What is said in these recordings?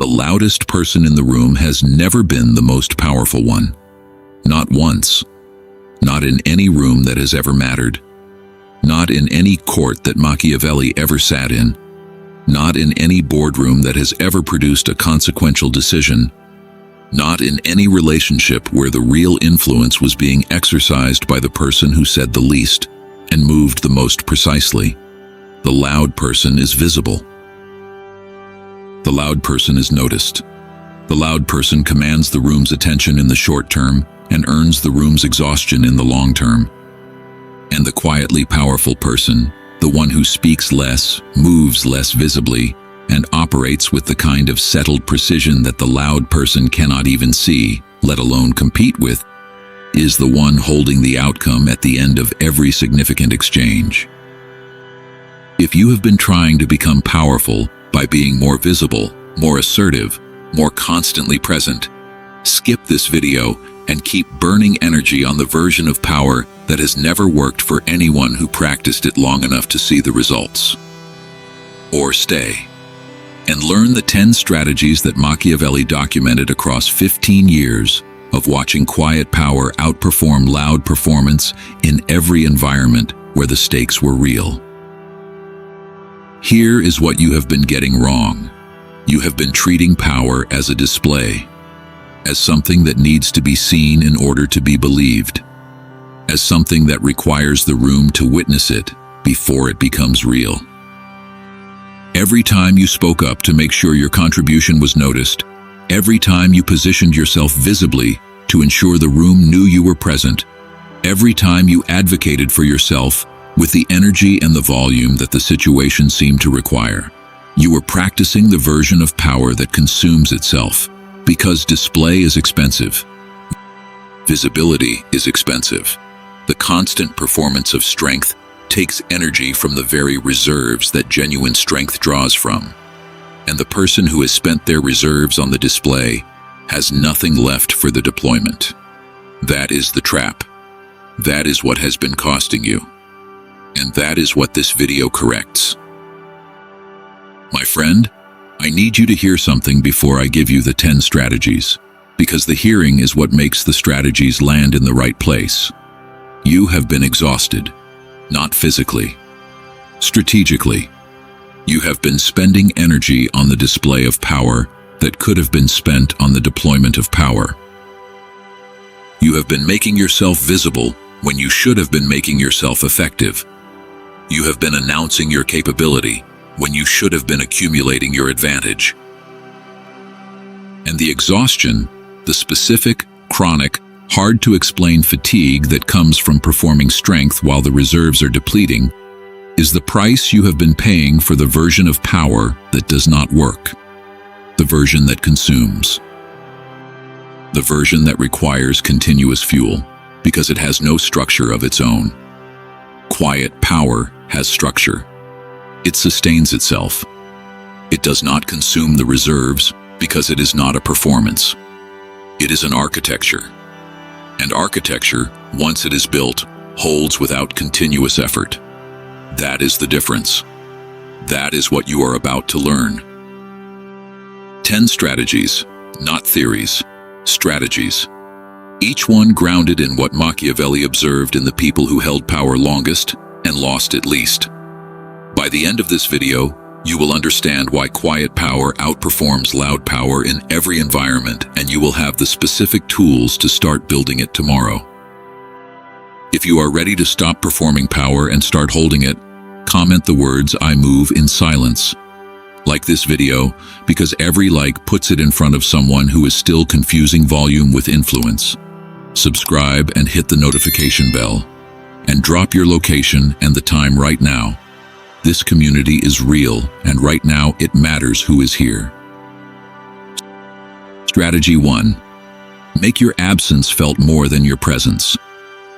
The loudest person in the room has never been the most powerful one. Not once. Not in any room that has ever mattered. Not in any court that Machiavelli ever sat in. Not in any boardroom that has ever produced a consequential decision. Not in any relationship where the real influence was being exercised by the person who said the least and moved the most precisely. The loud person is visible. The loud person is noticed. The loud person commands the room's attention in the short term and earns the room's exhaustion in the long term. And the quietly powerful person, the one who speaks less, moves less visibly, and operates with the kind of settled precision that the loud person cannot even see, let alone compete with, is the one holding the outcome at the end of every significant exchange. If you have been trying to become powerful by being more visible, more assertive, more constantly present, skip this video and keep burning energy on the version of power that has never worked for anyone who practiced it long enough to see the results. Or stay and learn the 10 strategies that Machiavelli documented across 15 years of watching quiet power outperform loud performance in every environment where the stakes were real. Here is what you have been getting wrong. You have been treating power as a display, as something that needs to be seen in order to be believed, as something that requires the room to witness it before it becomes real. Every time you spoke up to make sure your contribution was noticed, every time you positioned yourself visibly to ensure the room knew you were present, every time you advocated for yourself with the energy and the volume that the situation seemed to require, you were practicing the version of power that consumes itself, because display is expensive. Visibility is expensive. The constant performance of strength takes energy from the very reserves that genuine strength draws from. And the person who has spent their reserves on the display has nothing left for the deployment. That is the trap. That is what has been costing you. And that is what this video corrects. My friend, I need you to hear something before I give you the 10 strategies, because the hearing is what makes the strategies land in the right place. You have been exhausted, not physically. Strategically, you have been spending energy on the display of power that could have been spent on the deployment of power. You have been making yourself visible when you should have been making yourself effective. You have been announcing your capability when you should have been accumulating your advantage. And the exhaustion, the specific, chronic, hard-to-explain fatigue that comes from performing strength while the reserves are depleting, is the price you have been paying for the version of power that does not work, the version that consumes, the version that requires continuous fuel because it has no structure of its own. Quiet power has structure. It sustains itself. It does not consume the reserves because it is not a performance. It is an architecture. And architecture, once it is built, holds without continuous effort. That is the difference. That is what you are about to learn. 10 strategies, not theories, strategies. Each one grounded in what Machiavelli observed in the people who held power longest and lost it least. By the end of this video, you will understand why quiet power outperforms loud power in every environment, and you will have the specific tools to start building it tomorrow. If you are ready to stop performing power and start holding it, comment the words "I move in silence." Like this video, because every like puts it in front of someone who is still confusing volume with influence. Subscribe and hit the notification bell. And drop your location and the time right now. This community is real, and right now it matters who is here. Strategy 1. Make your absence felt more than your presence.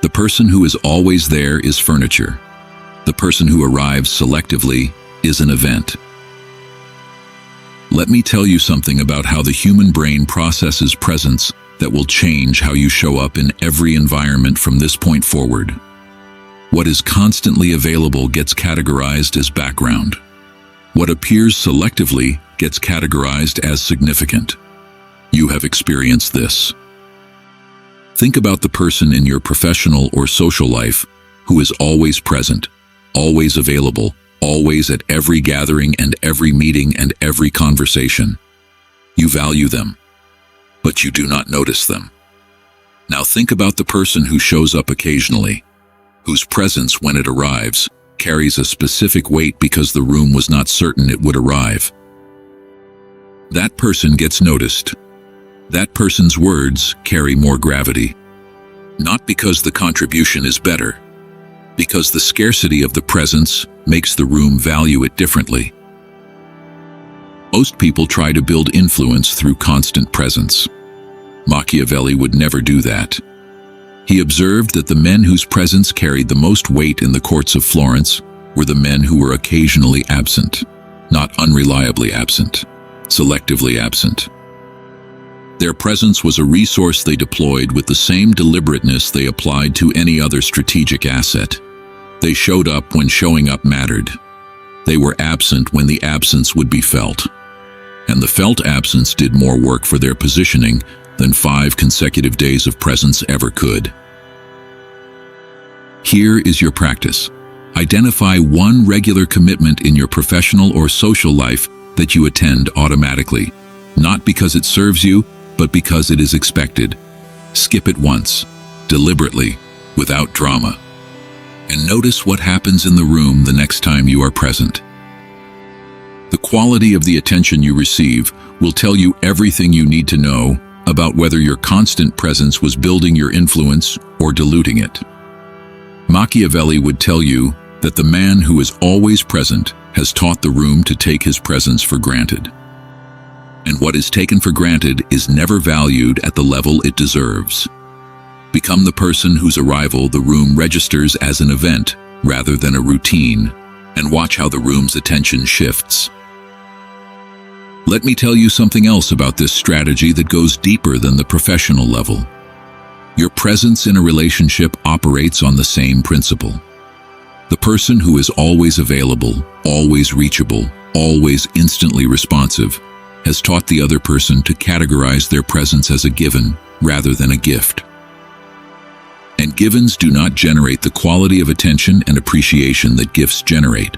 The person who is always there is furniture. The person who arrives selectively is an event. Let me tell you something about how the human brain processes presence that will change how you show up in every environment from this point forward. What is constantly available gets categorized as background. What appears selectively gets categorized as significant. You have experienced this. Think about the person in your professional or social life who is always present, always available, always at every gathering and every meeting and every conversation. You value them, but you do not notice them. Now think about the person who shows up occasionally, whose presence when it arrives carries a specific weight because the room was not certain it would arrive. That person gets noticed. That person's words carry more gravity. Not because the contribution is better, because the scarcity of the presence makes the room value it differently. Most people try to build influence through constant presence. Machiavelli would never do that. He observed that the men whose presence carried the most weight in the courts of Florence were the men who were occasionally absent, not unreliably absent, selectively absent. Their presence was a resource they deployed with the same deliberateness they applied to any other strategic asset. They showed up when showing up mattered. They were absent when the absence would be felt. And the felt absence did more work for their positioning than 5 consecutive days of presence ever could. Here is your practice. Identify one regular commitment in your professional or social life that you attend automatically, not because it serves you, but because it is expected. Skip it once, deliberately, without drama. And notice what happens in the room the next time you are present. The quality of the attention you receive will tell you everything you need to know about whether your constant presence was building your influence or diluting it. Machiavelli would tell you that the man who is always present has taught the room to take his presence for granted. And what is taken for granted is never valued at the level it deserves. Become the person whose arrival the room registers as an event rather than a routine, and watch how the room's attention shifts. Let me tell you something else about this strategy that goes deeper than the professional level. Your presence in a relationship operates on the same principle. The person who is always available, always reachable, always instantly responsive, has taught the other person to categorize their presence as a given rather than a gift. And givens do not generate the quality of attention and appreciation that gifts generate.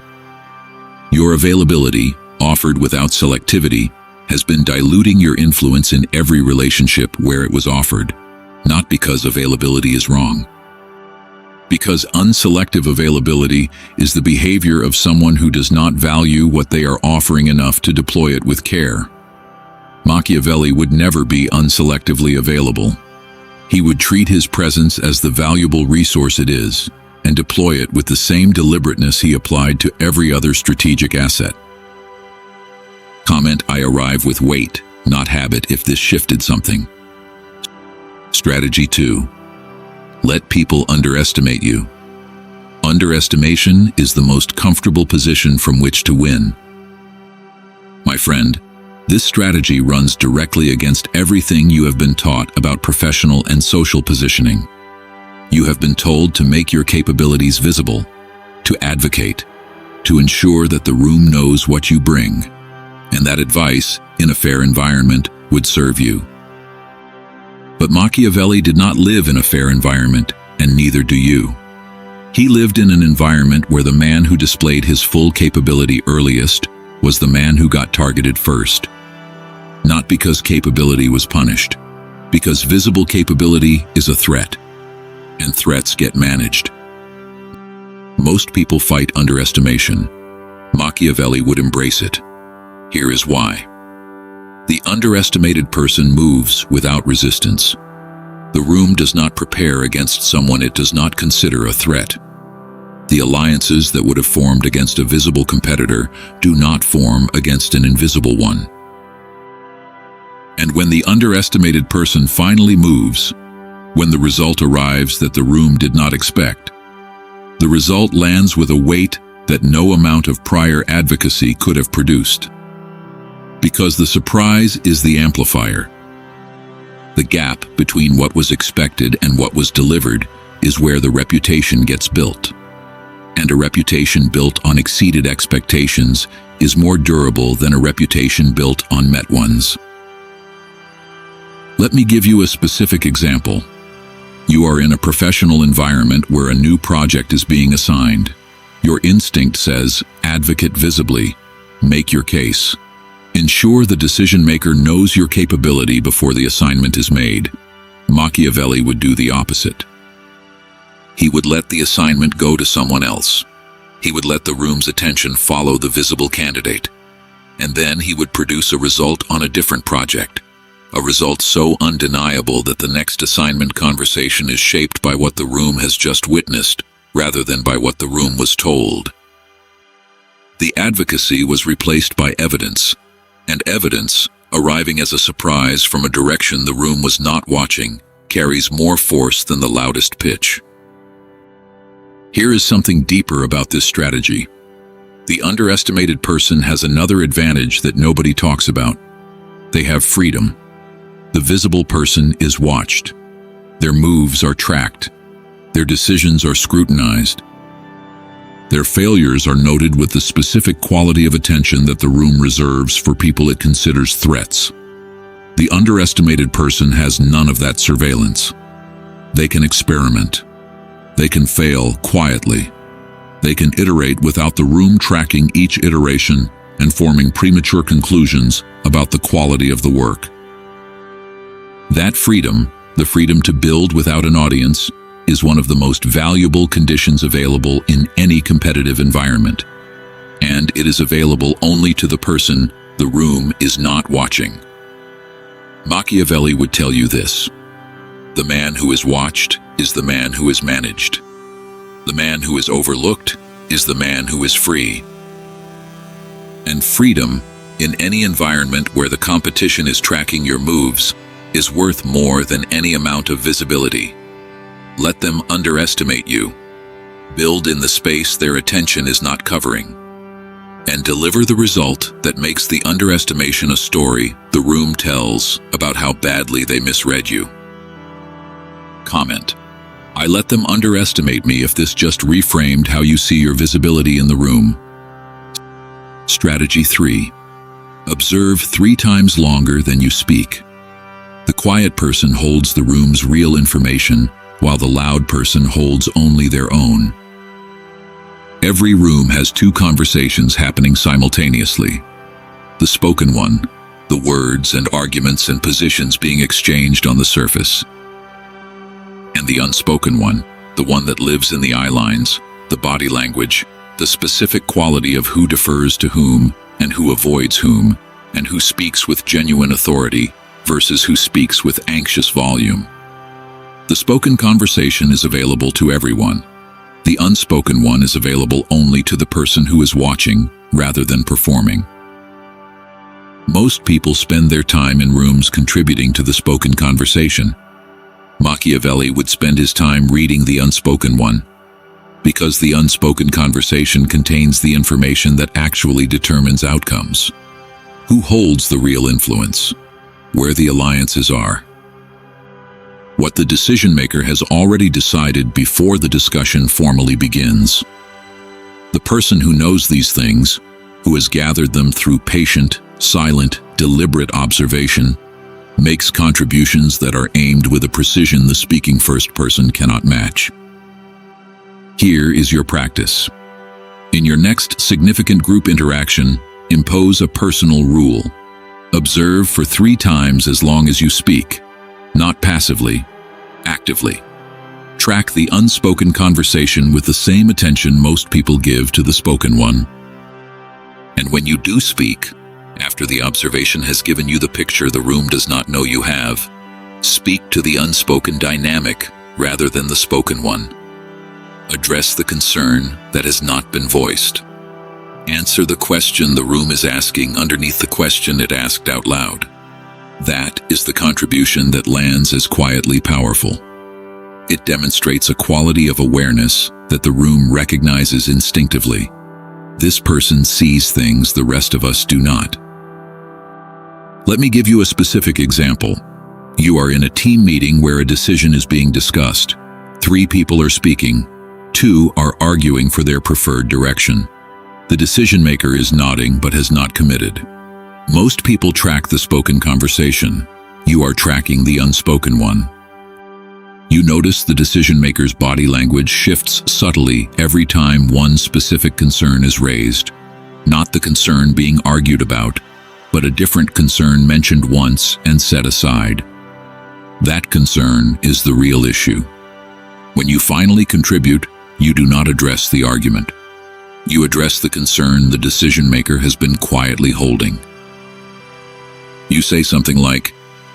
Your availability, offered without selectivity, has been diluting your influence in every relationship where it was offered, not because availability is wrong. Because unselective availability is the behavior of someone who does not value what they are offering enough to deploy it with care. Machiavelli would never be unselectively available. He would treat his presence as the valuable resource it is, and deploy it with the same deliberateness he applied to every other strategic asset. Comment: I arrive with weight, not habit, if this shifted something. Strategy 2. Let people underestimate you. Underestimation is the most comfortable position from which to win. My friend, this strategy runs directly against everything you have been taught about professional and social positioning. You have been told to make your capabilities visible, to advocate, to ensure that the room knows what you bring, and that advice, in a fair environment, would serve you. But Machiavelli did not live in a fair environment, and neither do you. He lived in an environment where the man who displayed his full capability earliest was the man who got targeted first. Not because capability was punished, because visible capability is a threat, and threats get managed. Most people fight underestimation. Machiavelli would embrace it. Here is why. The underestimated person moves without resistance. The room does not prepare against someone it does not consider a threat. The alliances that would have formed against a visible competitor do not form against an invisible one. And when the underestimated person finally moves, when the result arrives that the room did not expect, the result lands with a weight that no amount of prior advocacy could have produced. Because the surprise is the amplifier. The gap between what was expected and what was delivered is where the reputation gets built. And a reputation built on exceeded expectations is more durable than a reputation built on met ones. Let me give you a specific example. You are in a professional environment where a new project is being assigned. Your instinct says, advocate visibly, make your case. Ensure the decision maker knows your capability before the assignment is made. Machiavelli would do the opposite. He would let the assignment go to someone else. He would let the room's attention follow the visible candidate. And then he would produce a result on a different project. A result so undeniable that the next assignment conversation is shaped by what the room has just witnessed, rather than by what the room was told. The advocacy was replaced by evidence, and evidence, arriving as a surprise from a direction the room was not watching, carries more force than the loudest pitch. Here is something deeper about this strategy. The underestimated person has another advantage that nobody talks about. They have freedom. The visible person is watched. Their moves are tracked. Their decisions are scrutinized. Their failures are noted with the specific quality of attention that the room reserves for people it considers threats. The underestimated person has none of that surveillance. They can experiment. They can fail quietly. They can iterate without the room tracking each iteration and forming premature conclusions about the quality of the work. That freedom, the freedom to build without an audience, is one of the most valuable conditions available in any competitive environment. And it is available only to the person the room is not watching. Machiavelli would tell you this: the man who is watched is the man who is managed. The man who is overlooked is the man who is free. And freedom, in any environment where the competition is tracking your moves, is worth more than any amount of visibility. Let them underestimate you. Build in the space their attention is not covering. And deliver the result that makes the underestimation a story the room tells about how badly they misread you. Comment: I let them underestimate me if this just reframed how you see your visibility in the room. Strategy 3. Observe 3 times longer than you speak. The quiet person holds the room's real information, while the loud person holds only their own. Every room has 2 conversations happening simultaneously. The spoken one, the words and arguments and positions being exchanged on the surface. And the unspoken one, the one that lives in the eye lines, the body language, the specific quality of who defers to whom and who avoids whom, and who speaks with genuine authority versus who speaks with anxious volume. The spoken conversation is available to everyone. The unspoken one is available only to the person who is watching rather than performing. Most people spend their time in rooms contributing to the spoken conversation. Machiavelli would spend his time reading the unspoken one, because the unspoken conversation contains the information that actually determines outcomes. Who holds the real influence? Where the alliances are? What the decision maker has already decided before the discussion formally begins. The person who knows these things, who has gathered them through patient, silent, deliberate observation, makes contributions that are aimed with a precision the speaking first person cannot match. Here is your practice. In your next significant group interaction, impose a personal rule. Observe for 3 times as long as you speak, not passively, actively. Track the unspoken conversation with the same attention most people give to the spoken one. And when you do speak, after the observation has given you the picture the room does not know you have, speak to the unspoken dynamic rather than the spoken one. Address the concern that has not been voiced. Answer the question the room is asking underneath the question it asked out loud. That is the contribution that lands as quietly powerful. It demonstrates a quality of awareness that the room recognizes instinctively. This person sees things the rest of us do not. Let me give you a specific example. You are in a team meeting where a decision is being discussed. 3 people are speaking. 2 are arguing for their preferred direction. The decision maker is nodding but has not committed. Most people track the spoken conversation. You are tracking the unspoken one. You notice the decision maker's body language shifts subtly every time one specific concern is raised. Not the concern being argued about, but a different concern mentioned once and set aside. That concern is the real issue. When you finally contribute, you do not address the argument. You address the concern the decision maker has been quietly holding. You say something like,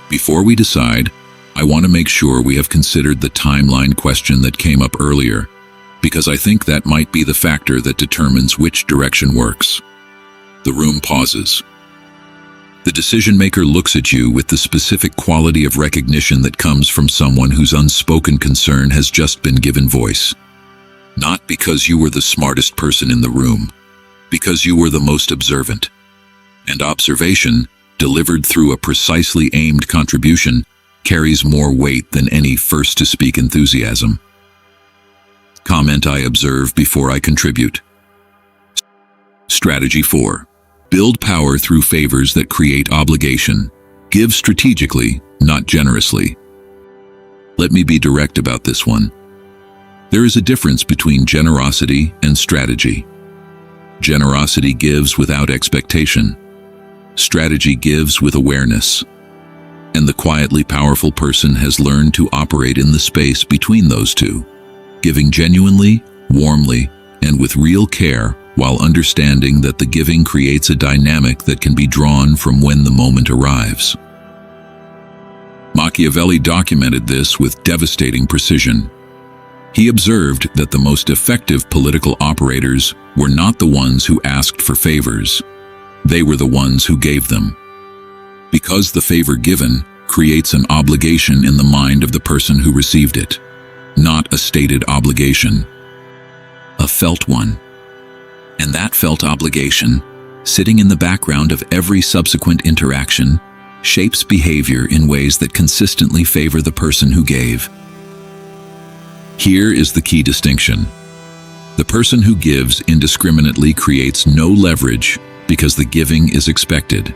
"Before we decide, I want to make sure we have considered the timeline question that came up earlier, because I think that might be the factor that determines which direction works." The room pauses. The decision maker looks at you with the specific quality of recognition that comes from someone whose unspoken concern has just been given voice. Not because you were the smartest person in the room, because you were the most observant. And observation, delivered through a precisely aimed contribution, carries more weight than any first-to-speak enthusiasm. Comment: I observe before I contribute. Strategy 4. Build power through favors that create obligation. Give strategically, not generously. Let me be direct about this one. There is a difference between generosity and strategy. Generosity gives without expectation. Strategy gives with awareness. And the quietly powerful person has learned to operate in the space between those two, giving genuinely, warmly, and with real care, while understanding that the giving creates a dynamic that can be drawn from when the moment arrives. Machiavelli documented this with devastating precision. He observed that the most effective political operators were not the ones who asked for favors. They were the ones who gave them. Because the favor given creates an obligation in the mind of the person who received it. Not a stated obligation, a felt one. And that felt obligation, sitting in the background of every subsequent interaction, shapes behavior in ways that consistently favor the person who gave. Here is the key distinction. The person who gives indiscriminately creates no leverage because the giving is expected.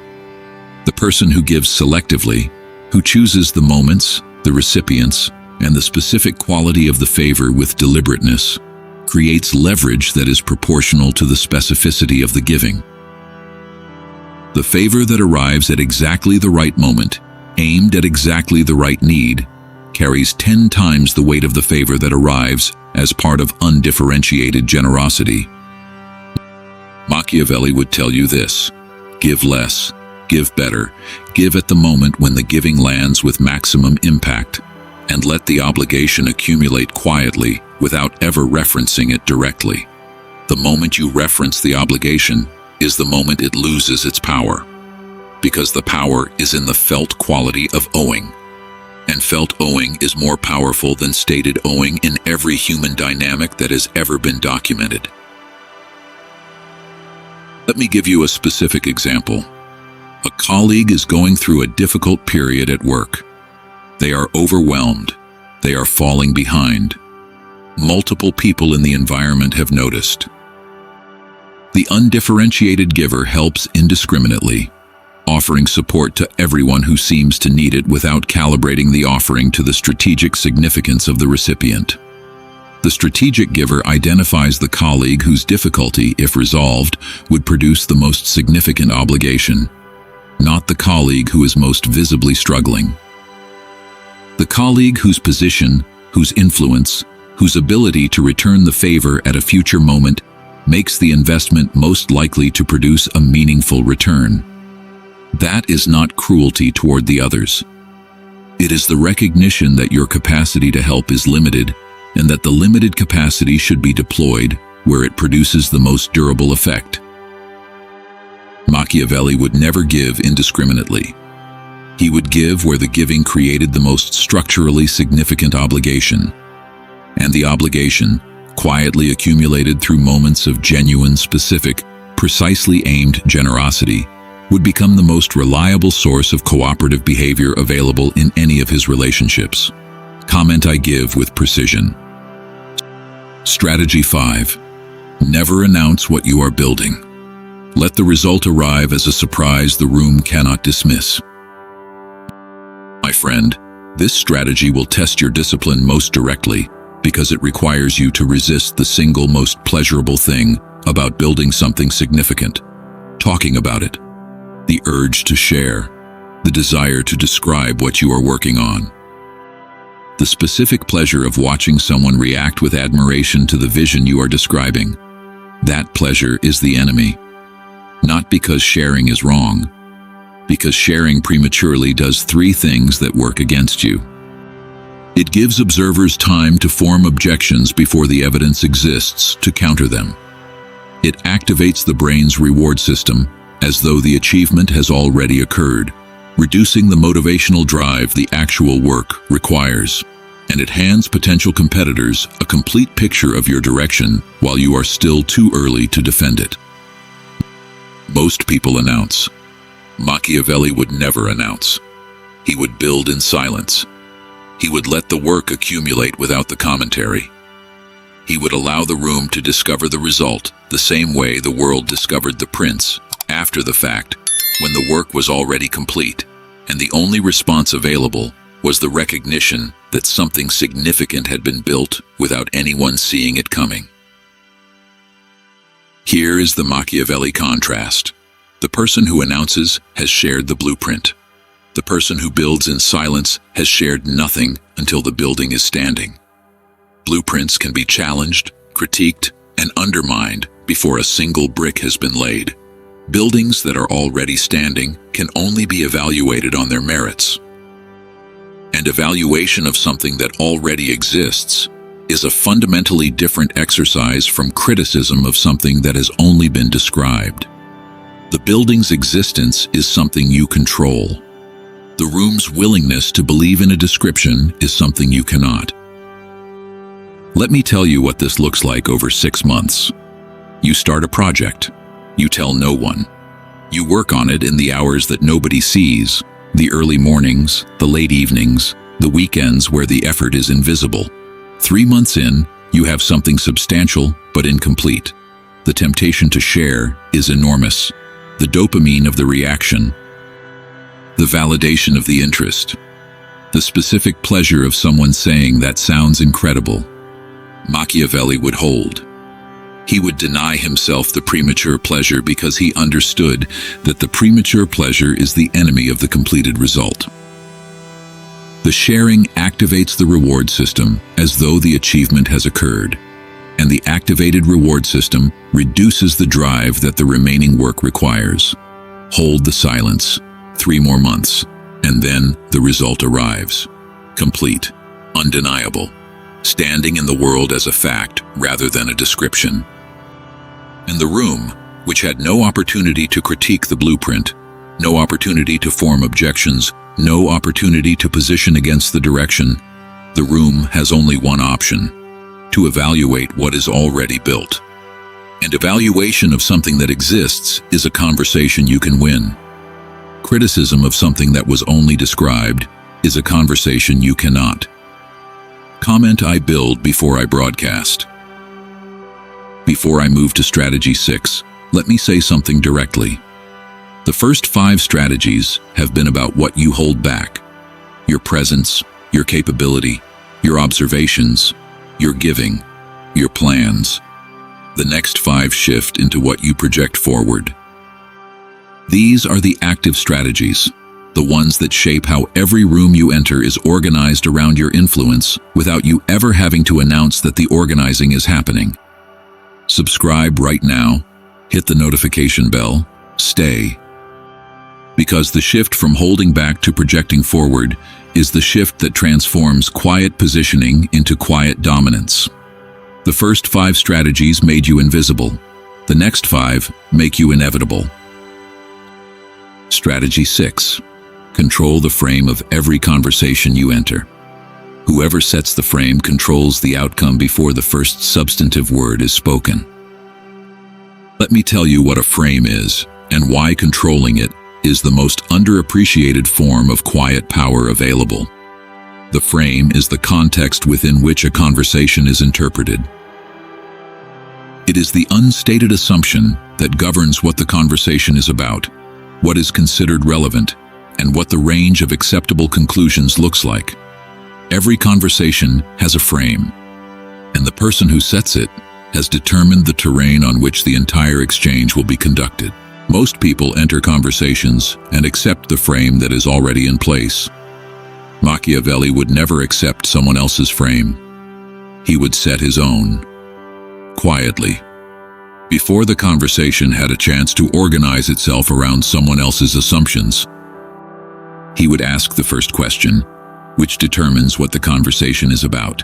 The person who gives selectively, who chooses the moments, the recipients, and the specific quality of the favor with deliberateness, creates leverage that is proportional to the specificity of the giving. The favor that arrives at exactly the right moment, aimed at exactly the right need, carries 10 times the weight of the favor that arrives as part of undifferentiated generosity. Machiavelli would tell you this: give less, give better, give at the moment when the giving lands with maximum impact, and let the obligation accumulate quietly without ever referencing it directly. The moment you reference the obligation is the moment it loses its power, because the power is in the felt quality of owing. And felt owing is more powerful than stated owing in every human dynamic that has ever been documented. Let me give you a specific example. A colleague is going through a difficult period at work. They are overwhelmed. They are falling behind. Multiple people in the environment have noticed. The undifferentiated giver helps indiscriminately, offering support to everyone who seems to need it without calibrating the offering to the strategic significance of the recipient. The strategic giver identifies the colleague whose difficulty, if resolved, would produce the most significant obligation, not the colleague who is most visibly struggling. The colleague whose position, whose influence, whose ability to return the favor at a future moment makes the investment most likely to produce a meaningful return. That is not cruelty toward the others. It is the recognition that your capacity to help is limited, and that the limited capacity should be deployed where it produces the most durable effect. Machiavelli would never give indiscriminately. He would give where the giving created the most structurally significant obligation, and the obligation, quietly accumulated through moments of genuine, specific, precisely aimed generosity, would become the most reliable source of cooperative behavior available in any of his relationships. Comment: I give with precision. Strategy 5. Never announce what you are building. Let the result arrive as a surprise the room cannot dismiss. My friend, this strategy will test your discipline most directly because it requires you to resist the single most pleasurable thing about building something significant: talking about it, the urge to share, the desire to describe what you are working on. The specific pleasure of watching someone react with admiration to the vision you are describing. That pleasure is the enemy. Not because sharing is wrong, because sharing prematurely does three things that work against you. It gives observers time to form objections before the evidence exists to counter them. It activates the brain's reward system as though the achievement has already occurred, reducing the motivational drive the actual work requires. And it hands potential competitors a complete picture of your direction while you are still too early to defend it. Most people announce. Machiavelli would never announce. He would build in silence. He would let the work accumulate without the commentary. He would allow the room to discover the result the same way the world discovered the prince, after the fact, when the work was already complete, and the only response available was the recognition that something significant had been built without anyone seeing it coming. Here is the Machiavelli contrast. The person who announces has shared the blueprint. The person who builds in silence has shared nothing until the building is standing. Blueprints can be challenged, critiqued, and undermined before a single brick has been laid. Buildings that are already standing can only be evaluated on their merits. And evaluation of something that already exists is a fundamentally different exercise from criticism of something that has only been described. The building's existence is something you control. The room's willingness to believe in a description is something you cannot. Let me tell you what this looks like over 6 months. You start a project. You tell no one. You work on it in the hours that nobody sees, the early mornings, the late evenings, the weekends where the effort is invisible. 3 months in, you have something substantial but incomplete. The temptation to share is enormous. The dopamine of the reaction, the validation of the interest, the specific pleasure of someone saying that sounds incredible. Machiavelli would hold. He would deny himself the premature pleasure because he understood that the premature pleasure is the enemy of the completed result. The sharing activates the reward system as though the achievement has occurred, and the activated reward system reduces the drive that the remaining work requires. Hold the silence. 3 more months, and then the result arrives. Complete, undeniable, standing in the world as a fact rather than a description. And the room, which had no opportunity to critique the blueprint, no opportunity to form objections, no opportunity to position against the direction, the room has only one option: to evaluate what is already built. And evaluation of something that exists is a conversation you can win. Criticism of something that was only described is a conversation you cannot. Comment: I build before I broadcast. Before I move to strategy 6, let me say something directly. The first 5 strategies have been about what you hold back: your presence, your capability, your observations, your giving, your plans. The next 5 shift into what you project forward. These are the active strategies, the ones that shape how every room you enter is organized around your influence without you ever having to announce that the organizing is happening. Subscribe right now, hit the notification bell, stay. Because the shift from holding back to projecting forward is the shift that transforms quiet positioning into quiet dominance. The first 5 strategies made you invisible. The next 5 make you inevitable. Strategy 6. Control the frame of every conversation you enter. Whoever sets the frame controls the outcome before the first substantive word is spoken. Let me tell you what a frame is and why controlling it is the most underappreciated form of quiet power available. The frame is the context within which a conversation is interpreted. It is the unstated assumption that governs what the conversation is about, what is considered relevant, and what the range of acceptable conclusions looks like. Every conversation has a frame, and the person who sets it has determined the terrain on which the entire exchange will be conducted. Most people enter conversations and accept the frame that is already in place. Machiavelli would never accept someone else's frame. He would set his own, quietly, before the conversation had a chance to organize itself around someone else's assumptions. He would ask the first question, which determines what the conversation is about.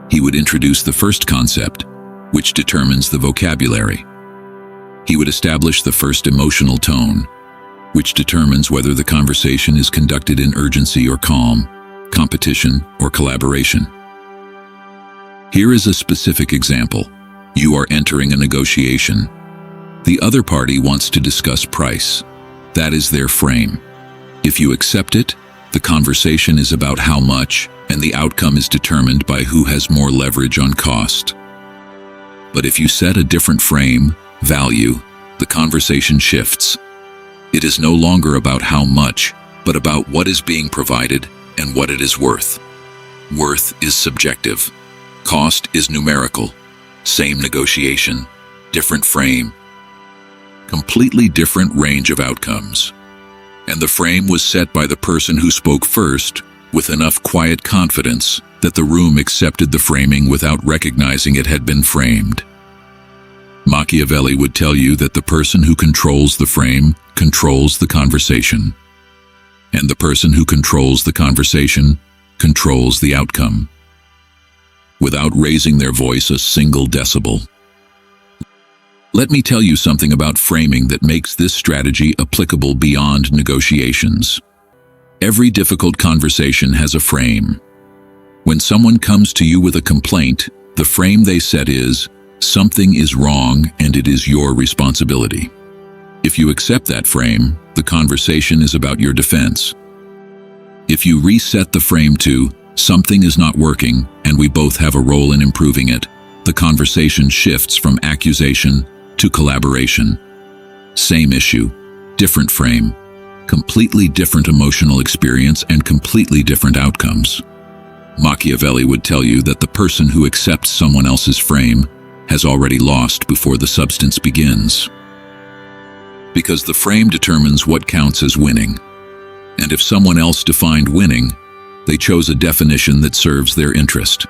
He would introduce the first concept, which determines the vocabulary. He would establish the first emotional tone, which determines whether the conversation is conducted in urgency or calm, competition or collaboration. Here is a specific example. You are entering a negotiation. The other party wants to discuss price. That is their frame. If you accept it, the conversation is about how much, and the outcome is determined by who has more leverage on cost. But if you set a different frame, value, the conversation shifts. It is no longer about how much, but about what is being provided and what it is worth. Worth is subjective. Cost is numerical. Same negotiation, different frame. Completely different range of outcomes. And the frame was set by the person who spoke first, with enough quiet confidence that the room accepted the framing without recognizing it had been framed. Machiavelli would tell you that the person who controls the frame controls the conversation, and the person who controls the conversation controls the outcome, without raising their voice a single decibel. Let me tell you something about framing that makes this strategy applicable beyond negotiations. Every difficult conversation has a frame. When someone comes to you with a complaint, the frame they set is, something is wrong and it is your responsibility. If you accept that frame, the conversation is about your defense. If you reset the frame to, something is not working and we both have a role in improving it, the conversation shifts from accusation to collaboration. Same issue, different frame, completely different emotional experience and completely different outcomes. Machiavelli would tell you that the person who accepts someone else's frame has already lost before the substance begins. Because the frame determines what counts as winning. And if someone else defined winning, they chose a definition that serves their interest.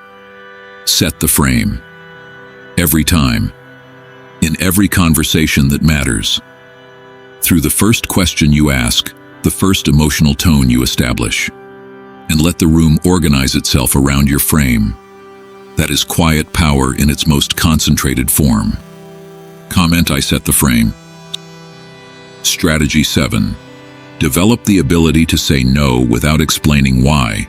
Set the frame. Every time. In every conversation that matters. Through the first question you ask, the first emotional tone you establish. And let the room organize itself around your frame. That is quiet power in its most concentrated form. Comment: I set the frame. Strategy 7. Develop the ability to say no without explaining why.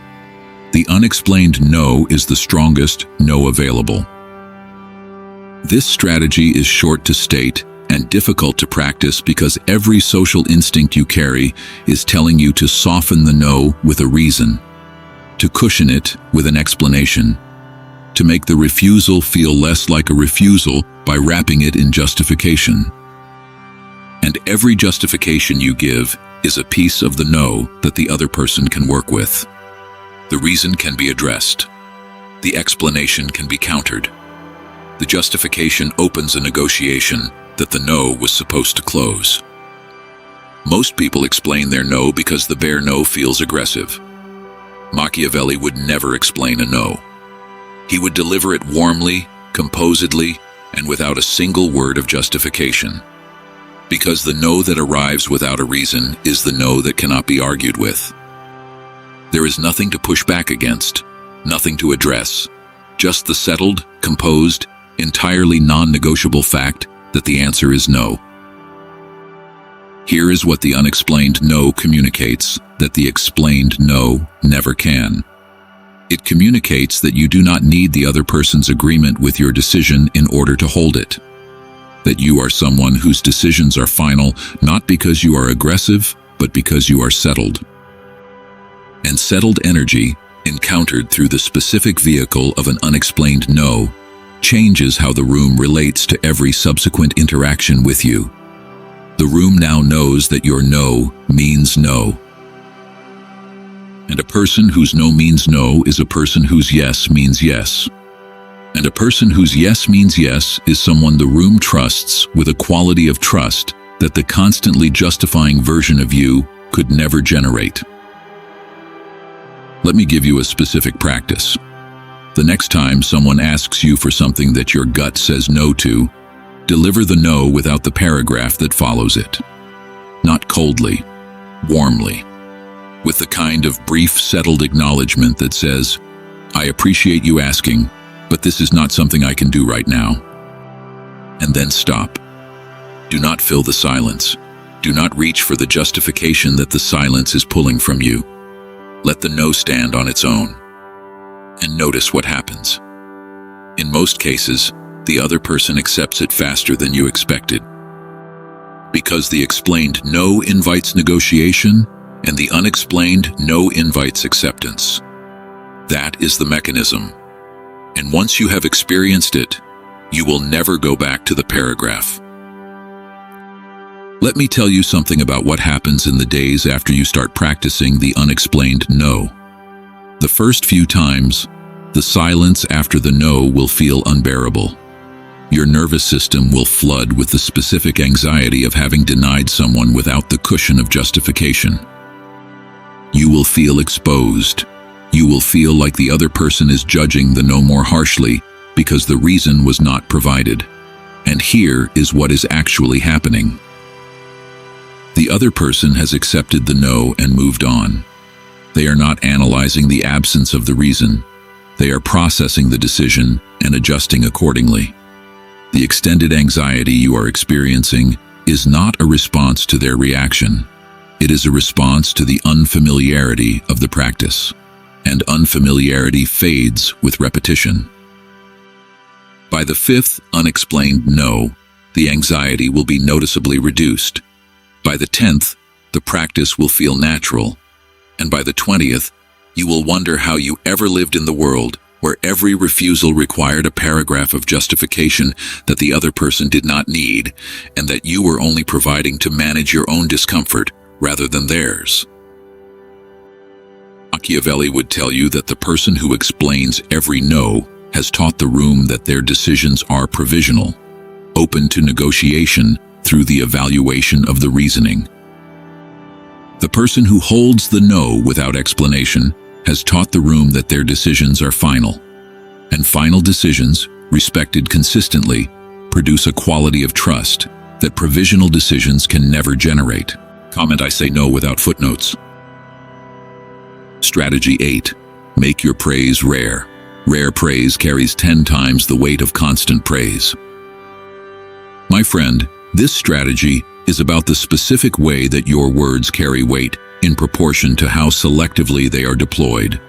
The unexplained no is the strongest no available. This strategy is short to state and difficult to practice because every social instinct you carry is telling you to soften the no with a reason, to cushion it with an explanation, to make the refusal feel less like a refusal by wrapping it in justification. And every justification you give is a piece of the no that the other person can work with. The reason can be addressed. The explanation can be countered. The justification opens a negotiation that the no was supposed to close. Most people explain their no because the bare no feels aggressive. Machiavelli would never explain a no. He would deliver it warmly, composedly, and without a single word of justification. Because the no that arrives without a reason is the no that cannot be argued with. There is nothing to push back against, nothing to address, just the settled, composed, entirely non-negotiable fact that the answer is no. Here is what the unexplained no communicates that the explained no never can. It communicates that you do not need the other person's agreement with your decision in order to hold it. That you are someone whose decisions are final not because you are aggressive, but because you are settled. And settled energy, encountered through the specific vehicle of an unexplained no, changes how the room relates to every subsequent interaction with you. The room now knows that your no means no. And a person whose no means no is a person whose yes means yes. And a person whose yes means yes is someone the room trusts with a quality of trust that the constantly justifying version of you could never generate. Let me give you a specific practice. The next time someone asks you for something that your gut says no to, deliver the no without the paragraph that follows it. Not coldly, warmly, with the kind of brief, settled acknowledgement that says, "I appreciate you asking, but this is not something I can do right now." And then stop. Do not fill the silence. Do not reach for the justification that the silence is pulling from you. Let the no stand on its own. And notice what happens. In most cases, the other person accepts it faster than you expected. Because the explained no invites negotiation, and the unexplained no invites acceptance. That is the mechanism. And once you have experienced it, you will never go back to the paragraph. Let me tell you something about what happens in the days after you start practicing the unexplained no. The first few times, the silence after the no will feel unbearable. Your nervous system will flood with the specific anxiety of having denied someone without the cushion of justification. You will feel exposed. You will feel like the other person is judging the no more harshly because the reason was not provided. And here is what is actually happening. The other person has accepted the no and moved on. They are not analyzing the absence of the reason. They are processing the decision and adjusting accordingly. The extended anxiety you are experiencing is not a response to their reaction. It is a response to the unfamiliarity of the practice. And unfamiliarity fades with repetition. By the fifth unexplained no, the anxiety will be noticeably reduced. By the 10th, the practice will feel natural. And by the 20th, you will wonder how you ever lived in the world where every refusal required a paragraph of justification that the other person did not need, and that you were only providing to manage your own discomfort rather than theirs. Machiavelli would tell you that the person who explains every no has taught the room that their decisions are provisional, open to negotiation through the evaluation of the reasoning. The person who holds the no without explanation has taught the room that their decisions are final, and final decisions, respected consistently, produce a quality of trust that provisional decisions can never generate. Comment: I say no without footnotes. Strategy 8. Make your praise rare. Rare praise carries 10 times the weight of constant praise. My friend, this strategy is about the specific way that your words carry weight in proportion to how selectively they are deployed.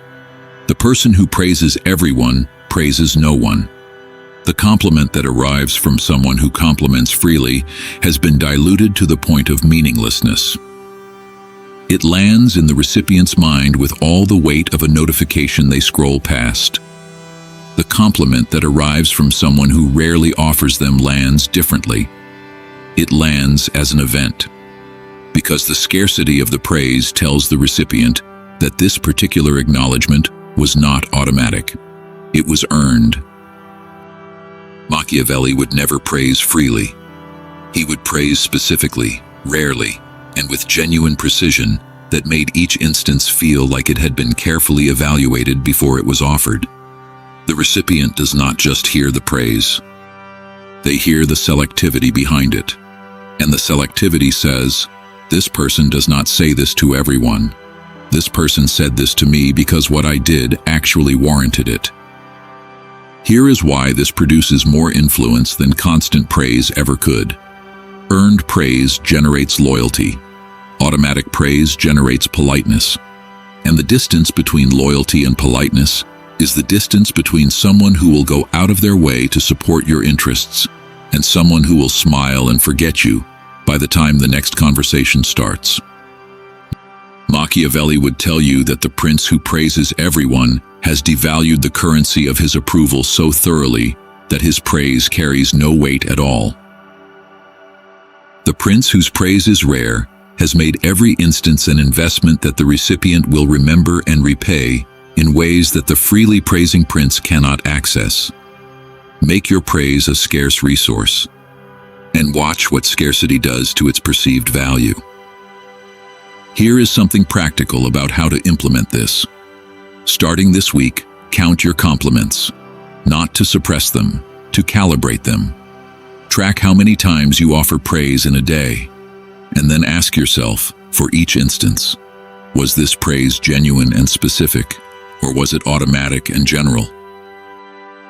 The person who praises everyone praises no one. The compliment that arrives from someone who compliments freely has been diluted to the point of meaninglessness. It lands in the recipient's mind with all the weight of a notification they scroll past. The compliment that arrives from someone who rarely offers them lands differently. It lands as an event, because the scarcity of the praise tells the recipient that this particular acknowledgement was not automatic. It was earned. Machiavelli would never praise freely. He would praise specifically, rarely, and with genuine precision that made each instance feel like it had been carefully evaluated before it was offered. The recipient does not just hear the praise. They hear the selectivity behind it. And the selectivity says, this person does not say this to everyone. This person said this to me because what I did actually warranted it. Here is why this produces more influence than constant praise ever could. Earned praise generates loyalty. Automatic praise generates politeness. And the distance between loyalty and politeness is the distance between someone who will go out of their way to support your interests and someone who will smile and forget you by the time the next conversation starts. Machiavelli would tell you that the prince who praises everyone has devalued the currency of his approval so thoroughly that his praise carries no weight at all. The prince whose praise is rare has made every instance an investment that the recipient will remember and repay in ways that the freely praising prince cannot access. Make your praise a scarce resource, and watch what scarcity does to its perceived value. Here is something practical about how to implement this. Starting this week, count your compliments, not to suppress them, to calibrate them. Track how many times you offer praise in a day, and then ask yourself, for each instance, was this praise genuine and specific, or was it automatic and general?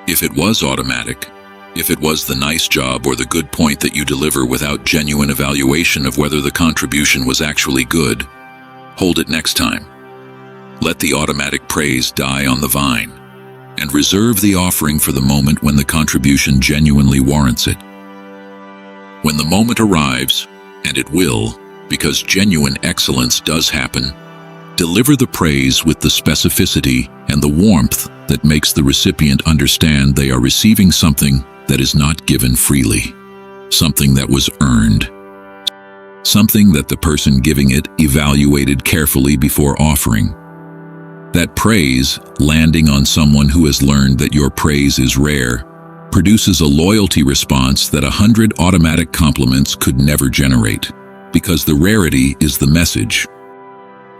If it was automatic, if it was the nice job or the good point that you deliver without genuine evaluation of whether the contribution was actually good, hold it next time. Let the automatic praise die on the vine, and reserve the offering for the moment when the contribution genuinely warrants it. When the moment arrives, and it will, because genuine excellence does happen, deliver the praise with the specificity and the warmth that makes the recipient understand they are receiving something that is not given freely, something that was earned, something that the person giving it evaluated carefully before offering. That praise, landing on someone who has learned that your praise is rare, produces a loyalty response that 100 automatic compliments could never generate, because the rarity is the message.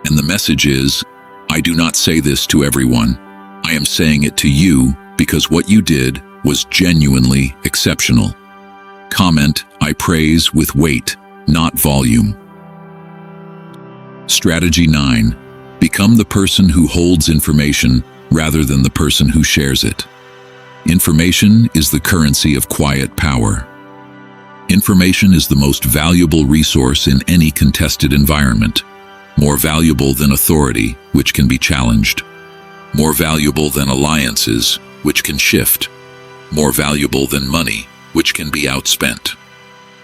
And the message is, I do not say this to everyone. I am saying it to you because what you did was genuinely exceptional. Comment, I praise with weight, not volume. Strategy 9. Become the person who holds information rather than the person who shares it. Information is the currency of quiet power. Information is the most valuable resource in any contested environment. More valuable than authority, which can be challenged. More valuable than alliances, which can shift. More valuable than money, which can be outspent.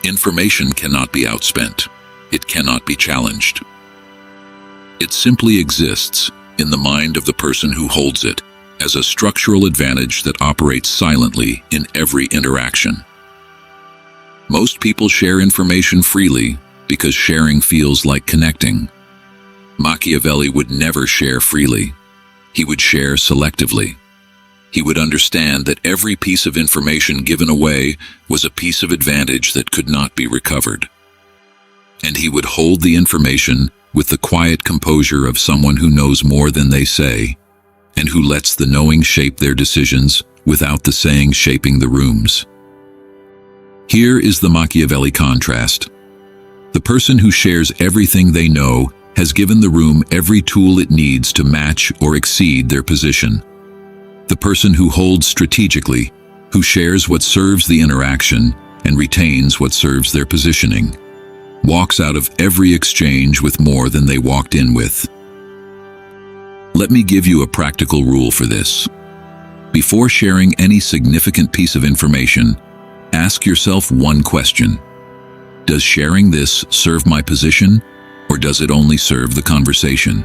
Information cannot be outspent. It cannot be challenged. It simply exists in the mind of the person who holds it as a structural advantage that operates silently in every interaction. Most people share information freely because sharing feels like connecting. Machiavelli would never share freely. He would share selectively. He would understand that every piece of information given away was a piece of advantage that could not be recovered. And he would hold the information with the quiet composure of someone who knows more than they say, and who lets the knowing shape their decisions without the saying shaping the rooms. Here is the Machiavelli contrast. The person who shares everything they know has given the room every tool it needs to match or exceed their position. The person who holds strategically, who shares what serves the interaction and retains what serves their positioning, walks out of every exchange with more than they walked in with. Let me give you a practical rule for this. Before sharing any significant piece of information, ask yourself one question. Does sharing this serve my position, or does it only serve the conversation?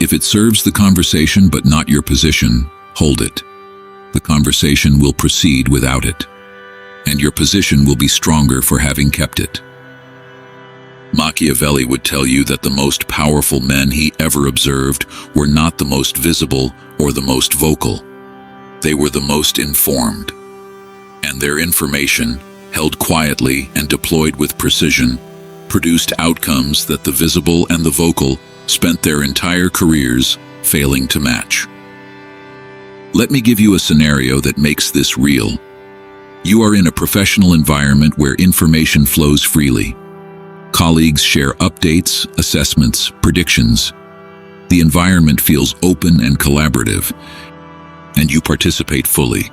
If it serves the conversation but not your position, hold it. The conversation will proceed without it, and your position will be stronger for having kept it. Machiavelli would tell you that the most powerful men he ever observed were not the most visible or the most vocal. They were the most informed. And their information, held quietly and deployed with precision, produced outcomes that the visible and the vocal spent their entire careers failing to match. Let me give you a scenario that makes this real. You are in a professional environment where information flows freely. Colleagues share updates, assessments, predictions. The environment feels open and collaborative, and you participate fully.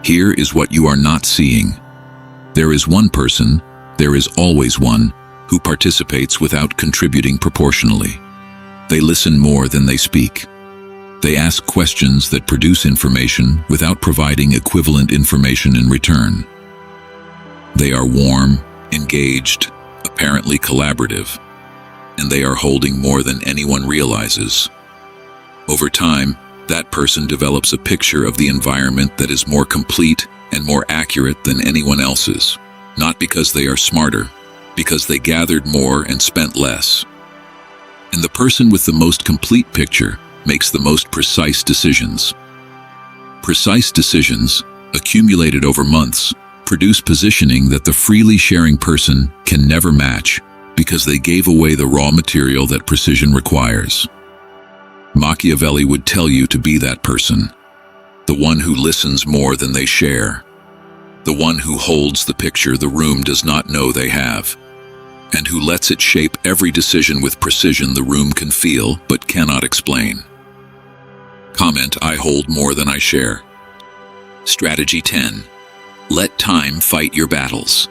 Here is what you are not seeing. There is one person, there is always one, who participates without contributing proportionally. They listen more than they speak. They ask questions that produce information without providing equivalent information in return. They are warm, engaged, apparently collaborative, and they are holding more than anyone realizes. Over time, That person develops a picture of the environment that is more complete and more accurate than anyone else's, not because they are smarter, because they gathered more and spent less. And the person with the most complete picture makes the most precise decisions. Precise decisions, accumulated over months, produce positioning that the freely sharing person can never match because they gave away the raw material that precision requires. Machiavelli would tell you to be that person, the one who listens more than they share, the one who holds the picture the room does not know they have, and who lets it shape every decision with precision the room can feel but cannot explain. Comment, I hold more than I share. Strategy 10. Let time fight your battles.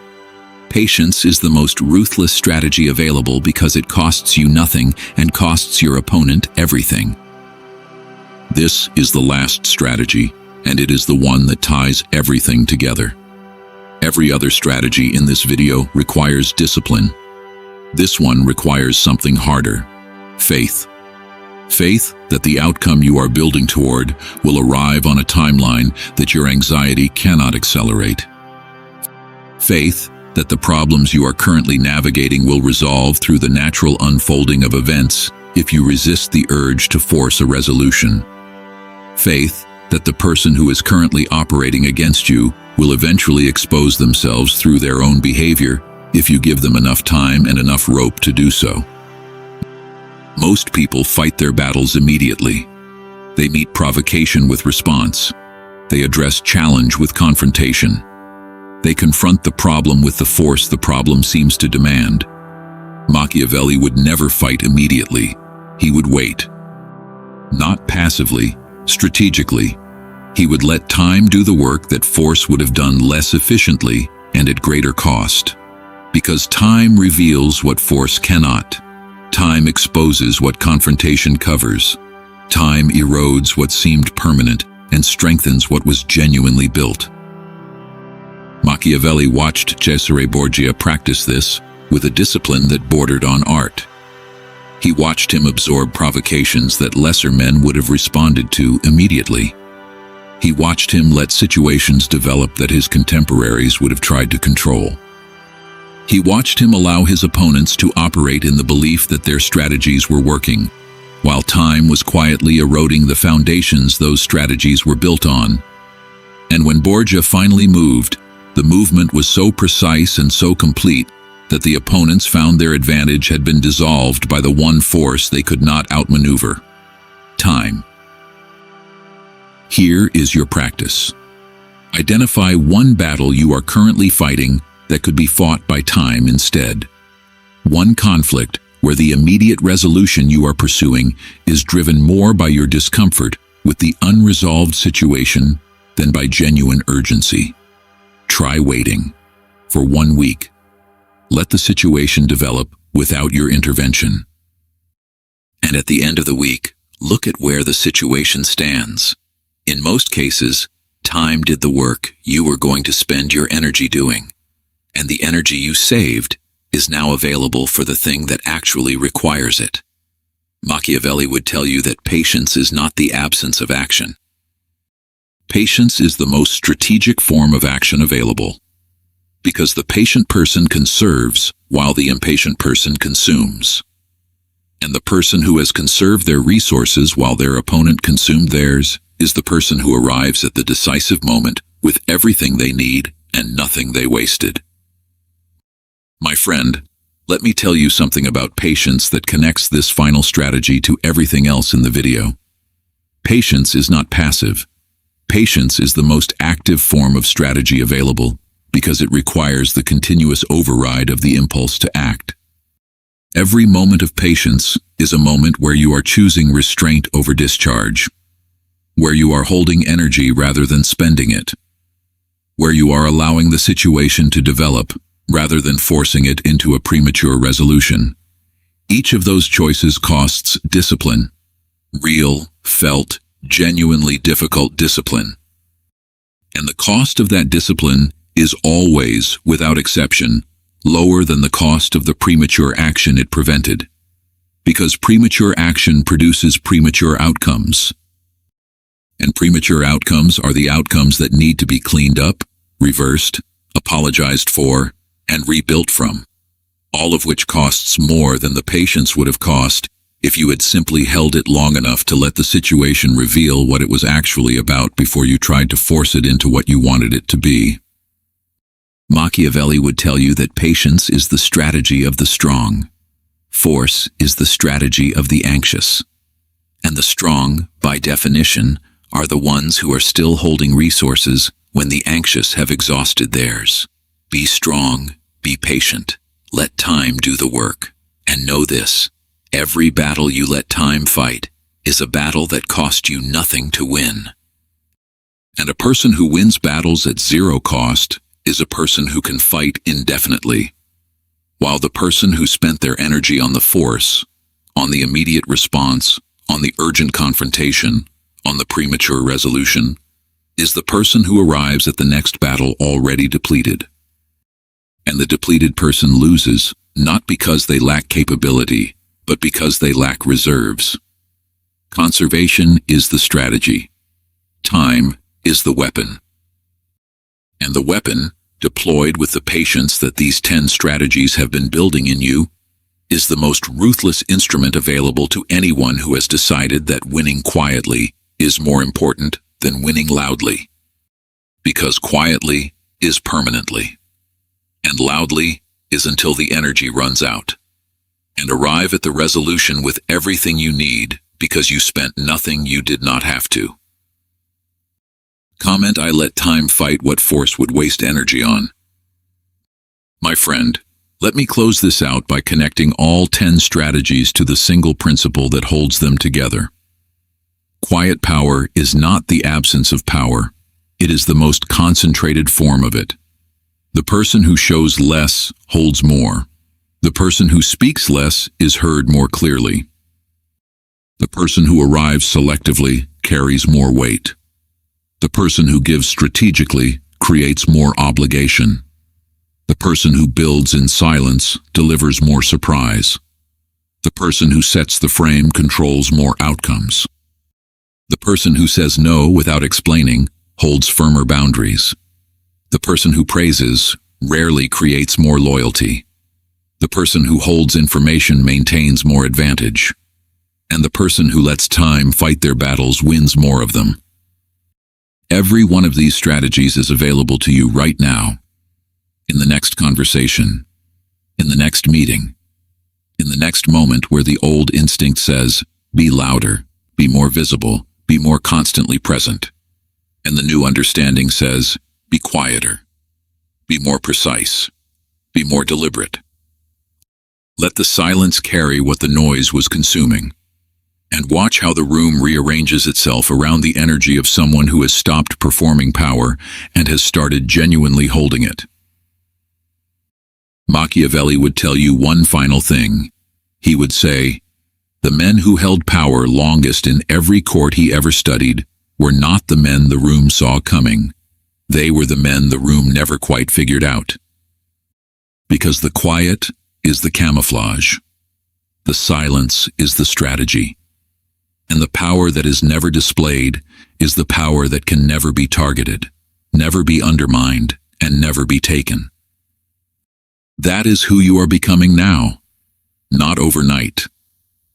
Patience is the most ruthless strategy available because it costs you nothing and costs your opponent everything. This is the last strategy, and it is the one that ties everything together. Every other strategy in this video requires discipline. This one requires something harder: faith. Faith that the outcome you are building toward will arrive on a timeline that your anxiety cannot accelerate. Faith that the problems you are currently navigating will resolve through the natural unfolding of events if you resist the urge to force a resolution. Faith that the person who is currently operating against you will eventually expose themselves through their own behavior if you give them enough time and enough rope to do so. Most people fight their battles immediately. They meet provocation with response. They address challenge with confrontation. They confront the problem with the force the problem seems to demand. Machiavelli would never fight immediately. He would wait. Not passively, strategically. He would let time do the work that force would have done less efficiently and at greater cost. Because time reveals what force cannot. Time exposes what confrontation covers. Time erodes what seemed permanent and strengthens what was genuinely built. Machiavelli watched Cesare Borgia practice this with a discipline that bordered on art. He watched him absorb provocations that lesser men would have responded to immediately. He watched him let situations develop that his contemporaries would have tried to control. He watched him allow his opponents to operate in the belief that their strategies were working, while time was quietly eroding the foundations those strategies were built on. And when Borgia finally moved, the movement was so precise and so complete that the opponents found their advantage had been dissolved by the one force they could not outmaneuver: time. Here is your practice. Identify one battle you are currently fighting that could be fought by time instead. One conflict where the immediate resolution you are pursuing is driven more by your discomfort with the unresolved situation than by genuine urgency. Try waiting for 1 week. Let the situation develop without your intervention. And at the end of the week, look at where the situation stands. In most cases, time did the work you were going to spend your energy doing. And the energy you saved is now available for the thing that actually requires it. Machiavelli would tell you that patience is not the absence of action. Patience is the most strategic form of action available, because the patient person conserves while the impatient person consumes. And the person who has conserved their resources while their opponent consumed theirs is the person who arrives at the decisive moment with everything they need and nothing they wasted. My friend, let me tell you something about patience that connects this final strategy to everything else in the video. Patience is not passive. Patience is the most active form of strategy available because it requires the continuous override of the impulse to act. Every moment of patience is a moment where you are choosing restraint over discharge, where you are holding energy rather than spending it, where you are allowing the situation to develop rather than forcing it into a premature resolution. Each of those choices costs discipline, real, felt, genuinely difficult discipline. And the cost of that discipline is always, without exception, lower than the cost of the premature action it prevented. Because premature action produces premature outcomes. And premature outcomes are the outcomes that need to be cleaned up, reversed, apologized for, and rebuilt from, all of which costs more than the patience would have cost if you had simply held it long enough to let the situation reveal what it was actually about before you tried to force it into what you wanted it to be. Machiavelli would tell you that patience is the strategy of the strong. Force is the strategy of the anxious. And the strong, by definition, are the ones who are still holding resources when the anxious have exhausted theirs. Be strong, be patient, let time do the work. And know this, every battle you let time fight is a battle that cost you nothing to win. And a person who wins battles at zero cost is a person who can fight indefinitely, while the person who spent their energy on the force, on the immediate response, on the urgent confrontation, on the premature resolution, is the person who arrives at the next battle already depleted. And the depleted person loses, not because they lack capability, but because they lack reserves. Conservation is the strategy. Time is the weapon. And the weapon, deployed with the patience that these 10 strategies have been building in you, is the most ruthless instrument available to anyone who has decided that winning quietly is more important than winning loudly. Because quietly is permanently, and loudly is until the energy runs out. And arrive at the resolution with everything you need because you spent nothing you did not have to. Comment, I let time fight what force would waste energy on. My friend, let me close this out by connecting all 10 strategies to the single principle that holds them together. Quiet power is not the absence of power. It is the most concentrated form of it. The person who shows less holds more. The person who speaks less is heard more clearly. The person who arrives selectively carries more weight. The person who gives strategically creates more obligation. The person who builds in silence delivers more surprise. The person who sets the frame controls more outcomes. The person who says no without explaining holds firmer boundaries. The person who praises rarely creates more loyalty. The person who holds information maintains more advantage. And the person who lets time fight their battles wins more of them. Every one of these strategies is available to you right now, in the next conversation, in the next meeting, in the next moment where the old instinct says, be louder, be more visible, be more constantly present. And the new understanding says, be quieter, be more precise, be more deliberate. Let the silence carry what the noise was consuming, and watch how the room rearranges itself around the energy of someone who has stopped performing power and has started genuinely holding it. Machiavelli would tell you one final thing. He would say, the men who held power longest in every court he ever studied were not the men the room saw coming. They were the men the room never quite figured out. Because the quiet is the camouflage. The silence is the strategy. And the power that is never displayed is the power that can never be targeted, never be undermined, and never be taken. That is who you are becoming now. Not overnight.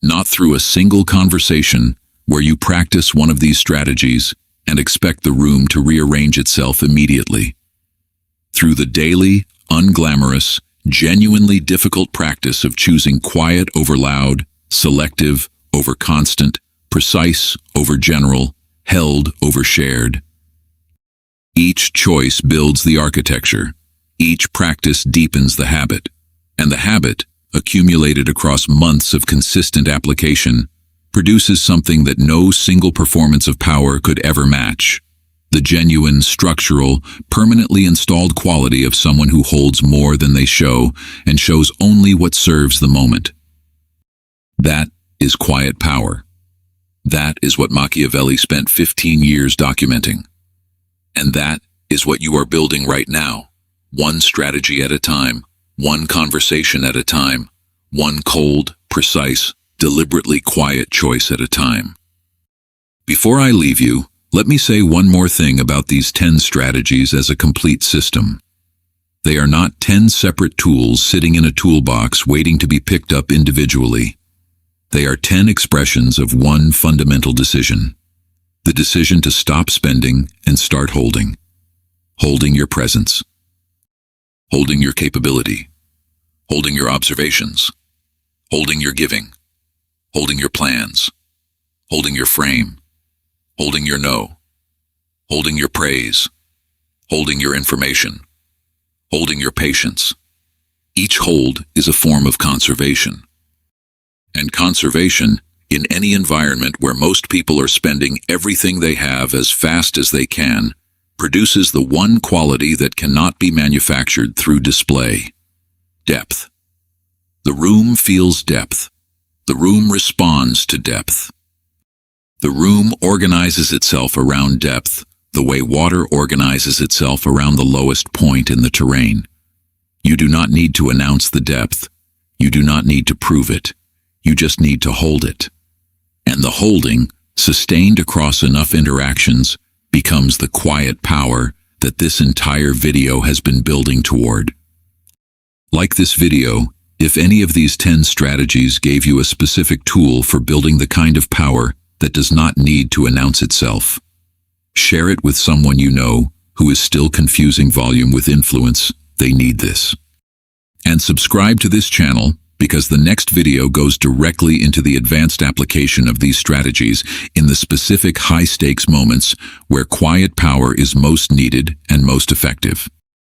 Not through a single conversation where you practice one of these strategies and expect the room to rearrange itself immediately. Through the daily, unglamorous, genuinely difficult practice of choosing quiet over loud, selective over constant, precise over general, held over shared. Each choice builds the architecture. Each practice deepens the habit. And the habit, accumulated across months of consistent application, produces something that no single performance of power could ever match. The genuine, structural, permanently installed quality of someone who holds more than they show and shows only what serves the moment. That is quiet power. That is what Machiavelli spent 15 years documenting. And that is what you are building right now, one strategy at a time, one conversation at a time, one cold, precise, deliberately quiet choice at a time. Before I leave you, Let me say one more thing about these 10 strategies as a complete system. They are not 10 separate tools sitting in a toolbox waiting to be picked up individually. They are 10 expressions of one fundamental decision. The decision to stop spending and start holding. Holding your presence. Holding your capability. Holding your observations. Holding your giving. Holding your plans. Holding your frame. Holding your no. Holding your praise. Holding your information. Holding your patience. Each hold is a form of conservation. And conservation, in any environment where most people are spending everything they have as fast as they can, produces the one quality that cannot be manufactured through display: depth. The room feels depth. The room responds to depth. The room organizes itself around depth, the way water organizes itself around the lowest point in the terrain. You do not need to announce the depth. You do not need to prove it. You just need to hold it. And the holding, sustained across enough interactions, becomes the quiet power that this entire video has been building toward. Like this video, if any of these 10 strategies gave you a specific tool for building the kind of power that does not need to announce itself, share it with someone you know who is still confusing volume with influence. They need this. And subscribe to this channel, because the next video goes directly into the advanced application of these strategies in the specific high-stakes moments where quiet power is most needed and most effective.